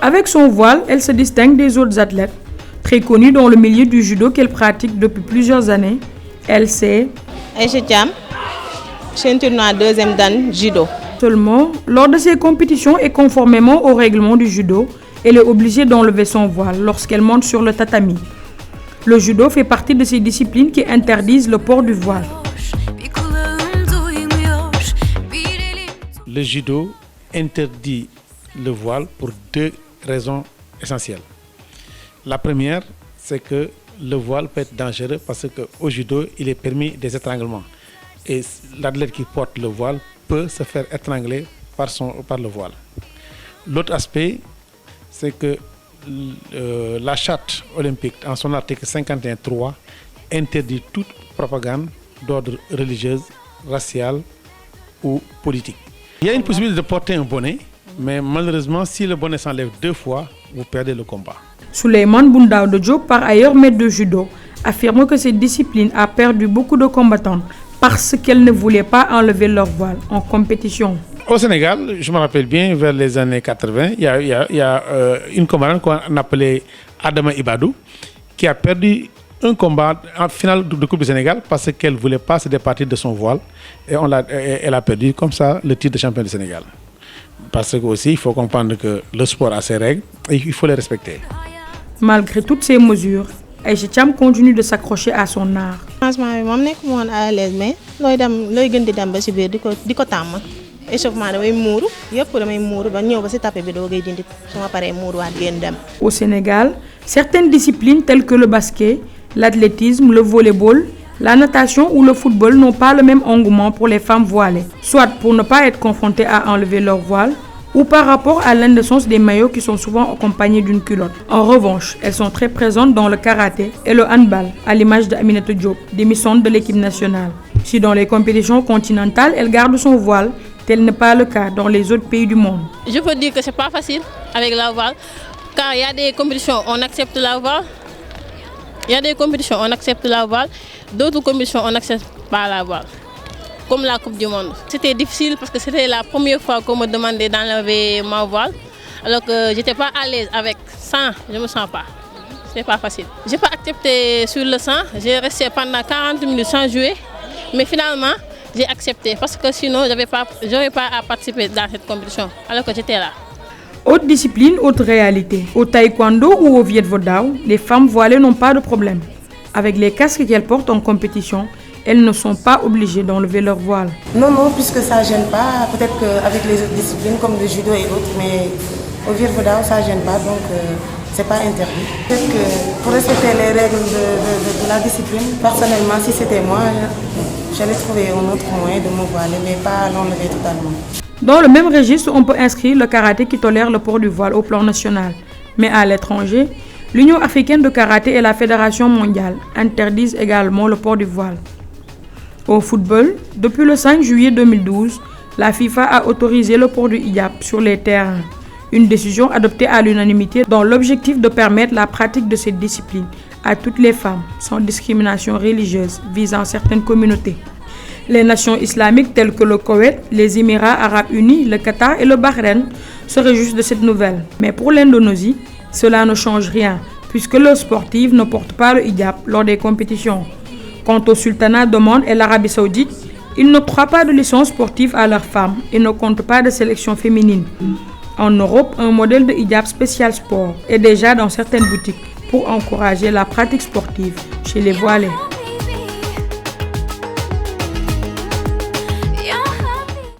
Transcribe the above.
Avec son voile, elle se distingue des autres athlètes. Très connue dans le milieu du judo qu'elle pratique depuis plusieurs années, elle sait Aïcha Thiam, ceinture noire 2e dan judo. Seulement, lors de ses compétitions et conformément au règlement du judo, elle est obligée d'enlever son voile lorsqu'elle monte sur le tatami. Le judo fait partie de ces disciplines qui interdisent le port du voile. Le judo interdit le voile pour 2 raisons essentielles. La première, c'est que le voile peut être dangereux parce qu'au judo, il est permis des étranglements. Et l'athlète qui porte le voile peut se faire étrangler par le voile. L'autre aspect, c'est que la charte olympique, en son article 51.3, interdit toute propagande d'ordre religieuse, raciale ou politique. Il y a une possibilité de porter un bonnet, mais malheureusement, si le bonnet s'enlève 2 fois, vous perdez le combat. Souleymane Boundaouda Diop, par ailleurs maître de judo, affirme que cette discipline a perdu beaucoup de combattantes parce qu'elles ne voulaient pas enlever leur voile en compétition. Au Sénégal, je me rappelle bien, vers les années 80, il y a une combattante qu'on appelait Adama Ibadou qui a perdu un combat en finale de Coupe du Sénégal parce qu'elle ne voulait pas se départir de son voile et elle a perdu comme ça le titre de champion du Sénégal. Parce que aussi, il faut comprendre que le sport a ses règles et il faut les respecter. Malgré toutes ces mesures, Aïcha Thiam continue de s'accrocher à son art. Franchement, je ne suis pas à l'aise, mais je suis dem ba ci biir diko tam. Échauffement damay muuru, yépp damay muuru ba ñëw ba ci tapé bi dogay dindi suma paré muuru waat gën dem. Au Sénégal, certaines disciplines telles que le basket, l'athlétisme, le volleyball, la natation ou le football n'ont pas le même engouement pour les femmes voilées, soit pour ne pas être confrontées à enlever leur voile, ou par rapport à l'indécence des maillots qui sont souvent accompagnés d'une culotte. En revanche, elles sont très présentes dans le karaté et le handball, à l'image d'Aminatou Diop, démissionnaire de l'équipe nationale. Si dans les compétitions continentales, elle garde son voile, tel n'est pas le cas dans les autres pays du monde. Je peux dire que c'est pas facile avec la voile, car il y a des compétitions, on accepte la voile. Il y a des compétitions, on accepte la voile. D'autres compétitions, on n'accepte pas la voile. Comme la Coupe du Monde. C'était difficile parce que c'était la première fois qu'on me demandait d'enlever ma voile. Alors que je n'étais pas à l'aise avec 100, je ne me sens pas. Ce n'est pas facile. Je n'ai pas accepté sur le 100. J'ai resté pendant 40 minutes sans jouer. Mais finalement, j'ai accepté parce que sinon, je n'aurais pas à participer dans cette compétition. Alors que j'étais là. Autre discipline, autre réalité. Au taekwondo ou au viet vo dao, les femmes voilées n'ont pas de problème. Avec les casques qu'elles portent en compétition, elles ne sont pas obligées d'enlever leur voile. Non, puisque ça ne gêne pas. Peut-être qu'avec les autres disciplines comme le judo et autres, mais au viet vo dao, ça ne gêne pas, donc c'est pas interdit. Peut-être que pour respecter les règles de la discipline, personnellement, si c'était moi, j'allais trouver un autre moyen de me voiler, mais pas l'enlever totalement. Dans le même registre, on peut inscrire le karaté qui tolère le port du voile au plan national. Mais à l'étranger, l'Union africaine de karaté et la Fédération mondiale interdisent également le port du voile. Au football, depuis le 5 juillet 2012, la FIFA a autorisé le port du hijab sur les terrains. Une décision adoptée à l'unanimité dans l'objectif de permettre la pratique de cette discipline à toutes les femmes, sans discrimination religieuse visant certaines communautés. Les nations islamiques telles que le Koweït, les Émirats arabes unis, le Qatar et le Bahreïn se réjouissent de cette nouvelle. Mais pour l'Indonésie, cela ne change rien, puisque leurs sportifs ne portent pas le hijab lors des compétitions. Quant au sultanat d'Oman et l'Arabie saoudite, ils n'octroient pas de licence sportive à leurs femmes et ne comptent pas de sélection féminine. En Europe, un modèle de hijab spécial sport est déjà dans certaines boutiques pour encourager la pratique sportive chez les voilés.